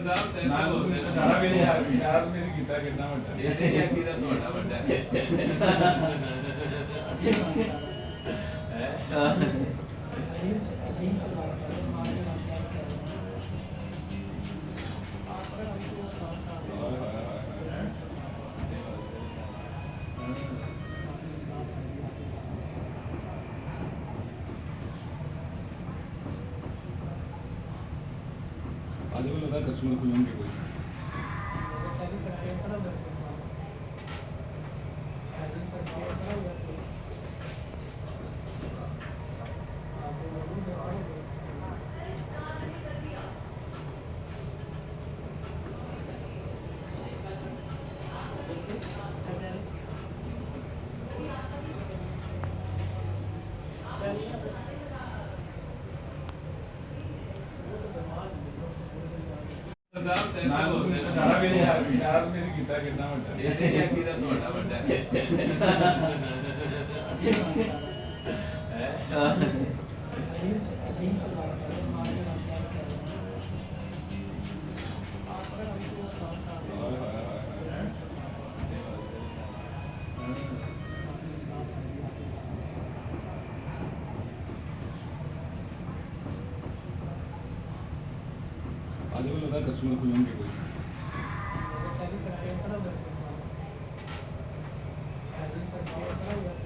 ਸਾਹਿਬ ਤੇ ਨਾ ਬੋਲਦੇ ਨੇ ਸਾਰਾ ਵੀ ਯਾਰ ਇਸ਼ਾਰਾ ਤੁਸੀਂ ਕੀਤਾ ਕਿੰਨਾ ਵੱਡਾ ਇਹ ਨਹੀਂ ਆਖੀ ਦਾ ਤੁਹਾਡਾ ਵੱਡਾ ਹੈ ਅੱਜ ਵੀ ਲੱਗਦਾ ਕਸਟਮਰ ਖੁੱਲਣਗੇ ਕੋਈ ਸਾਹਿਬ ਤੇ ਨਾ ਬੋਲਦੇ ਨੇ ਸਾਰਾ ਵੀ ਯਾਰ ਇਸ਼ਾਰਾ ਤੁਸੀਂ ਕੀਤਾ ਕਿੰਨਾ ਵੱਡਾ ਇਹ ਨਹੀਂ ਆਖੀ ਦਾ ਤੁਹਾਡਾ ਵੱਡਾ ਹੈ ਅੱਜ ਵੀ ਲੱਗਦਾ ਕਸਟਮਰ ਖੁੱਲਣਗੇ ਕੋਈ Service